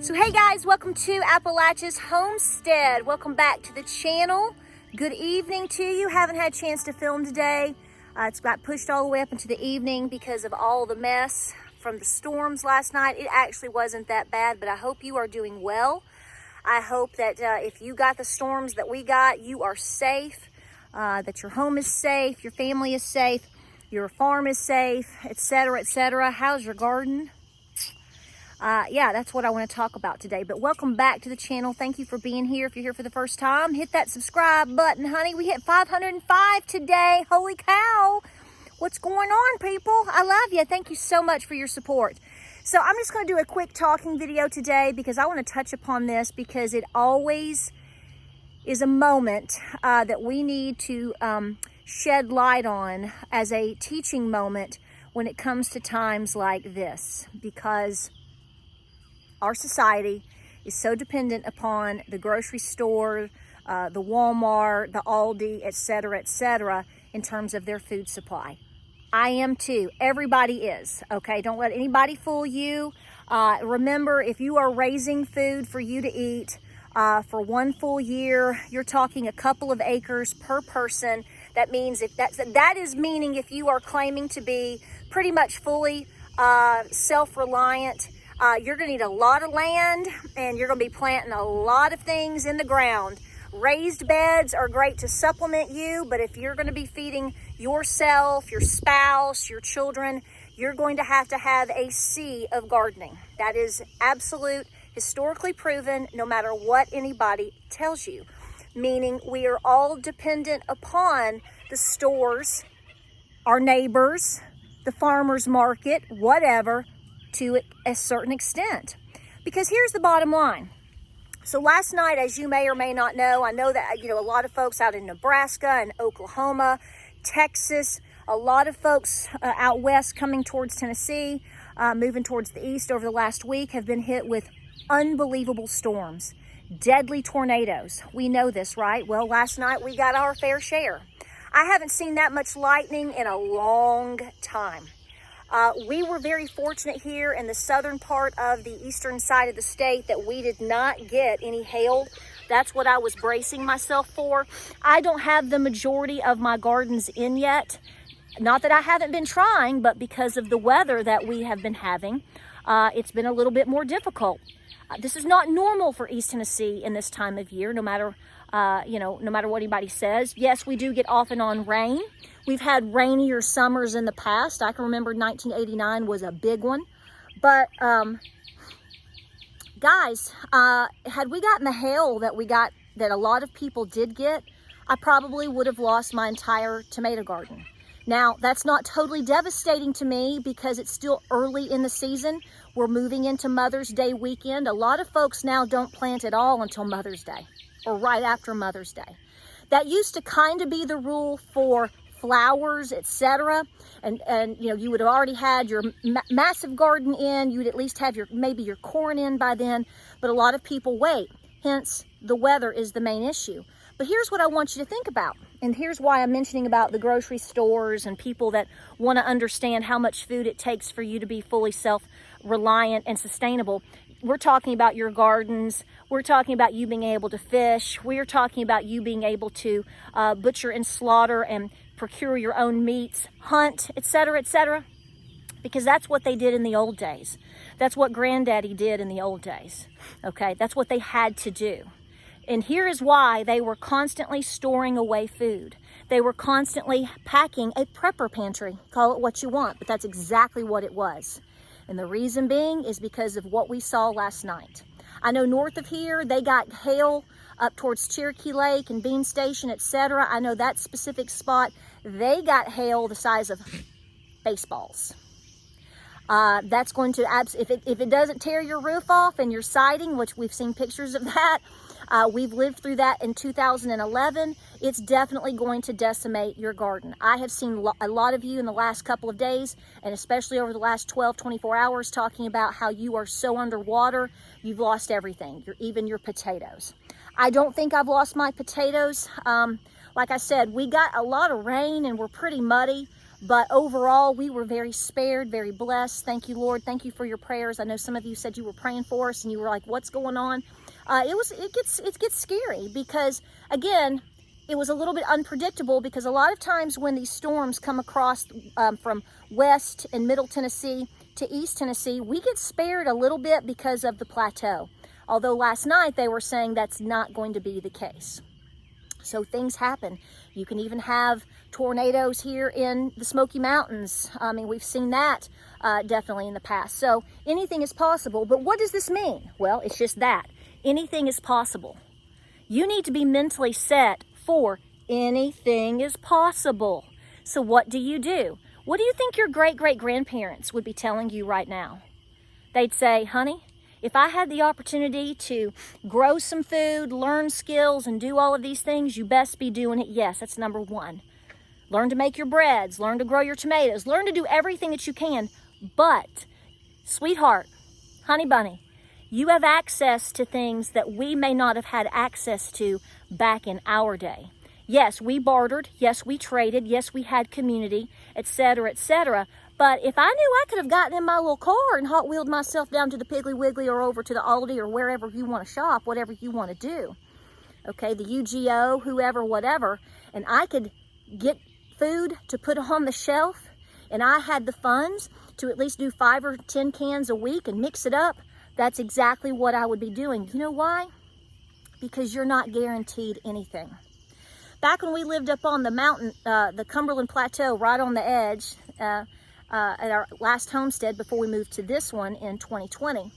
So hey guys, welcome to Appalachia's Homestead. Welcome back to the channel. Good evening to you. Haven't had a chance to film today. It's got pushed all the way up into the evening because of all the mess from the storms last night. It actually wasn't that bad, but I hope you are doing well. I hope that if you got the storms that we got, you are safe, that your home is safe, your family is safe, your farm is safe, etc., etc. How's your garden? Yeah, that's what I want to talk about today. But welcome back to the channel. Thank you for being here. If you're here for the first time, hit that subscribe button, honey. We hit 505 today. Holy cow. What's going on, people? I love you. Thank you so much for your support. So I'm just going to do a quick talking video today because I want to touch upon this because it always is a moment that we need to shed light on as a teaching moment when it comes to times like this, because our society is so dependent upon the grocery store, the Walmart, the Aldi, etc., in terms of their food supply. I am too. Everybody is, okay? Don't let anybody fool you. Remember, if you are raising food for you to eat for one full year, you're talking a couple of acres per person. That means that is meaning if you are claiming to be pretty much fully self-reliant, you're going to need a lot of land and you're going to be planting a lot of things in the ground. Raised beds are great to supplement you, but if you're going to be feeding yourself, your spouse, your children, you're going to have a sea of gardening. That is absolute, historically proven, no matter what anybody tells you. Meaning we are all dependent upon the stores, our neighbors, the farmer's market, whatever, to a certain extent. Because here's the bottom line. So last night, as you may or may not know, I know that, a lot of folks out in Nebraska and Oklahoma, Texas, a lot of folks out west coming towards Tennessee, moving towards the east over the last week have been hit with unbelievable storms, deadly tornadoes. We know this, right? Well, last night we got our fair share. I haven't seen that much lightning in a long time. We were very fortunate here in the southern part of the eastern side of the state that we did not get any hail. That's what I was bracing myself for. I don't have the majority of my gardens in yet. Not that I haven't been trying, but because of the weather that we have been having, it's been a little bit more difficult. This is not normal for East Tennessee in this time of year, no matter what anybody says. Yes, we do get off and on rain. We've had rainier summers in the past. I can remember 1989 was a big one. But, guys, had we gotten the hail that a lot of people did get, I probably would have lost my entire tomato garden. Now, that's not totally devastating to me because it's still early in the season. We're moving into Mother's Day weekend. A lot of folks now don't plant at all until Mother's Day or right after Mother's Day. That used to kind of be the rule for flowers, etc. And you would have already had your massive garden in. You would at least have maybe your corn in by then. But a lot of people wait. Hence, the weather is the main issue. But here's what I want you to think about. And here's why I'm mentioning about the grocery stores and people that want to understand how much food it takes for you to be fully self-reliant and sustainable. We're talking about your gardens. We're talking about you being able to fish. We're talking about you being able to butcher and slaughter and procure your own meats, hunt, etc., etc. Because that's what they did in the old days. That's what Granddaddy did in the old days. Okay, that's what they had to do. And here is why they were constantly storing away food. They were constantly packing a prepper pantry. Call it what you want, but that's exactly what it was. And the reason being is because of what we saw last night. I know north of here, they got hail up towards Cherokee Lake and Bean Station, etc. I know that specific spot, they got hail the size of baseballs. That's going to, if it doesn't tear your roof off and your siding, which we've seen pictures of that, we've lived through that in 2011, it's definitely going to decimate your garden. I have seen a lot of you in the last couple of days, and especially over the last 24 hours, talking about how you are so underwater, you've lost everything, even your potatoes. I don't think I've lost my potatoes. Like I said, we got a lot of rain and we're pretty muddy. But overall, we were very spared, very blessed. Thank you, Lord. Thank you for your prayers. I know some of you said you were praying for us and you were like, what's going on? It gets scary because, again, it was a little bit unpredictable because a lot of times when these storms come across from west and middle Tennessee to east Tennessee, we get spared a little bit because of the plateau. Although last night they were saying that's not going to be the case. So things happen. You can even have tornadoes here in the Smoky Mountains. I mean, we've seen that definitely in the past. So anything is possible. But what does this mean? Well, it's just that. Anything is possible. You need to be mentally set for anything is possible. So what do you do? What do you think your great-great-grandparents would be telling you right now? They'd say, honey, if I had the opportunity to grow some food, learn skills, and do all of these things, you best be doing it. Yes, that's number one. Learn to make your breads, learn to grow your tomatoes, learn to do everything that you can. But, sweetheart, honey bunny, you have access to things that we may not have had access to back in our day. Yes, we bartered. Yes, we traded. Yes, we had community, etc., etc. But if I knew I could have gotten in my little car and Hot Wheeled myself down to the Piggly Wiggly or over to the Aldi or wherever you want to shop, whatever you want to do, okay, the UGO, whoever, whatever, and I could get food to put on the shelf and I had the funds to at least do 5 or 10 cans a week and mix it up, that's exactly what I would be doing. You know why? Because you're not guaranteed anything. Back when we lived up on the mountain, the Cumberland Plateau, right on the edge, at our last homestead before we moved to this one in 2020,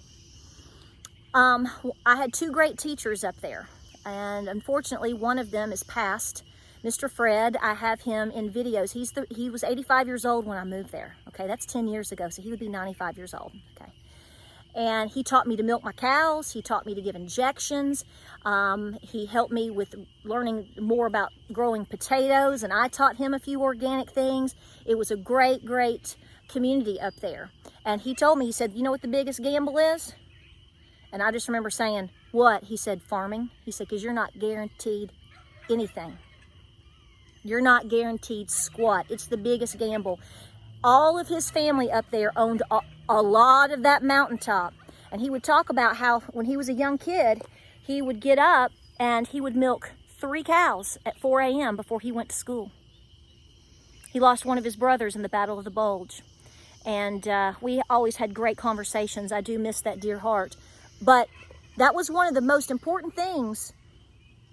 I had 2 great teachers up there. And unfortunately, one of them is passed. Mr. Fred, I have him in videos. He was 85 years old when I moved there. Okay, that's 10 years ago, so he would be 95 years old. Okay. And he taught me to milk my cows. He taught me to give injections. He helped me with learning more about growing potatoes, and I taught him a few organic things. It was a great, great community up there. And he told me, he said, you know what the biggest gamble is? And I just remember saying, what? He said, farming. He said, because you're not guaranteed anything. You're not guaranteed squat. It's the biggest gamble. All of his family up there owned a lot of that mountaintop. And he would talk about how when he was a young kid, he would get up and he would milk 3 cows at 4 a.m. before he went to school. He lost one of his brothers in the Battle of the Bulge. And we always had great conversations. I do miss that dear heart. But that was one of the most important things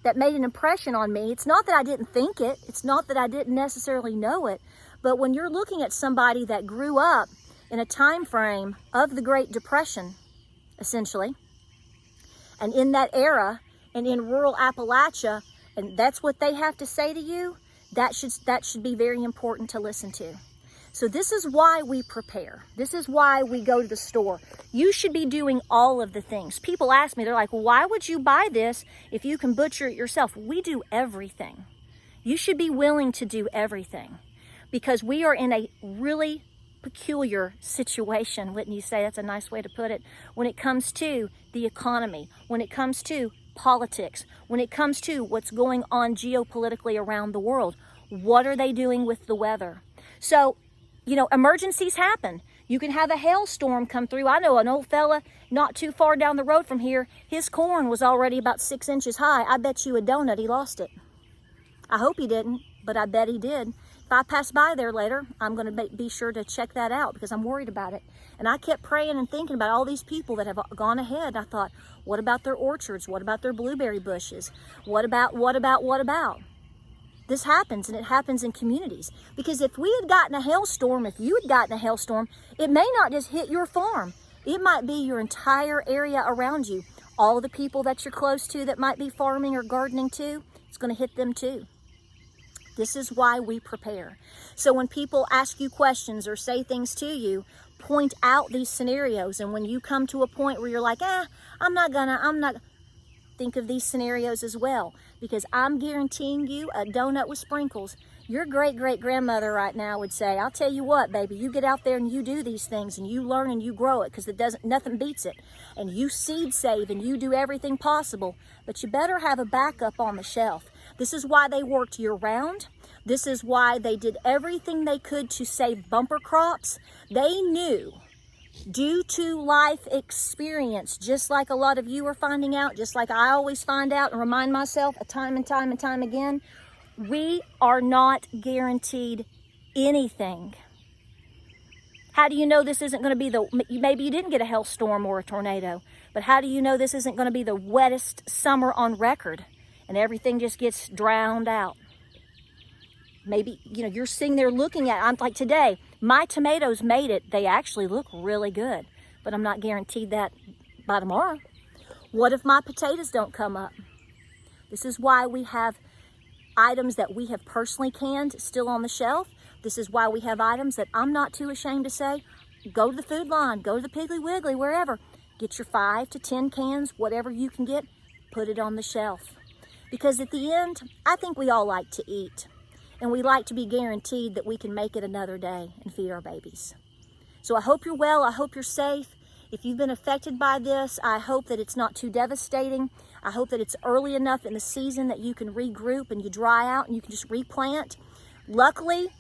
that made an impression on me. It's not that I didn't think it. It's not that I didn't necessarily know it. But when you're looking at somebody that grew up in a time frame of the Great Depression, essentially, and in that era, and in rural Appalachia, and that's what they have to say to you, that should be very important to listen to. So this is why we prepare. This is why we go to the store. You should be doing all of the things. People ask me, they're like, well, why would you buy this if you can butcher it yourself? We do everything. You should be willing to do everything because we are in a really peculiar situation, wouldn't you say? That's a nice way to put it. When it comes to the economy, when it comes to politics, when it comes to what's going on geopolitically around the world, what are they doing with the weather? So, you know, emergencies happen. You can have a hailstorm come through. I know an old fella not too far down the road from here, his corn was already about 6 inches high. I bet you a donut he lost it. I hope he didn't, but I bet he did. If I pass by there later, I'm going to be sure to check that out because I'm worried about it. And I kept praying and thinking about all these people that have gone ahead. I thought, what about their orchards? What about their blueberry bushes? What about? This happens, and it happens in communities. Because if we had gotten a hailstorm, if you had gotten a hailstorm, it may not just hit your farm. It might be your entire area around you. All the people that you're close to that might be farming or gardening too, it's going to hit them too. This is why we prepare. So when people ask you questions or say things to you, point out these scenarios. And when you come to a point where you're like, I'm not, think of these scenarios as well. Because I'm guaranteeing you a donut with sprinkles. Your great-great-grandmother right now would say, I'll tell you what, baby, you get out there and you do these things and you learn and you grow it because nothing beats it. And you seed save and you do everything possible. But you better have a backup on the shelf. This is why they worked year-round. This is why they did everything they could to save bumper crops. They knew, due to life experience, just like a lot of you are finding out, just like I always find out and remind myself time and time and time again, we are not guaranteed anything. How do you know this isn't going to be maybe you didn't get a hailstorm or a tornado, but how do you know this isn't going to be the wettest summer on record and everything just gets drowned out? Maybe, you're sitting there looking at, I'm like today, my tomatoes made it. They actually look really good, but I'm not guaranteed that by tomorrow. What if my potatoes don't come up? This is why we have items that we have personally canned still on the shelf. This is why we have items that I'm not too ashamed to say, go to the food line, go to the Piggly Wiggly, wherever. Get your 5 to 10 cans, whatever you can get, put it on the shelf. Because at the end, I think we all like to eat. And we like to be guaranteed that we can make it another day and feed our babies. So I hope you're well. I hope you're safe. If you've been affected by this, I hope that it's not too devastating. I hope that it's early enough in the season that you can regroup and you dry out and you can just replant. Luckily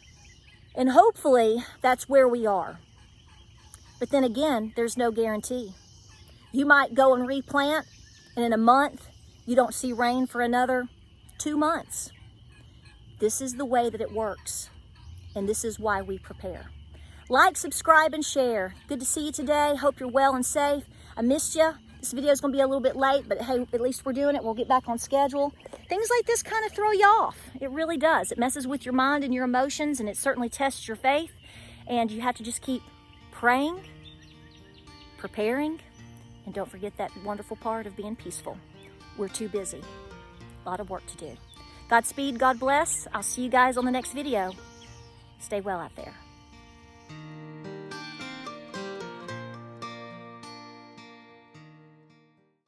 and hopefully, that's where we are. But then again, there's no guarantee. You might go and replant, and in a month, you don't see rain for another 2 months. This is the way that it works, and this is why we prepare. Like, subscribe, and share. Good to see you today. Hope you're well and safe. I missed you. This video is going to be a little bit late, but hey, at least we're doing it. We'll get back on schedule. Things like this kind of throw you off. It really does. It messes with your mind and your emotions, and it certainly tests your faith. And you have to just keep praying, preparing, and don't forget that wonderful part of being peaceful. We're too busy. A lot of work to do. Godspeed, God bless. I'll see you guys on the next video. Stay well out there.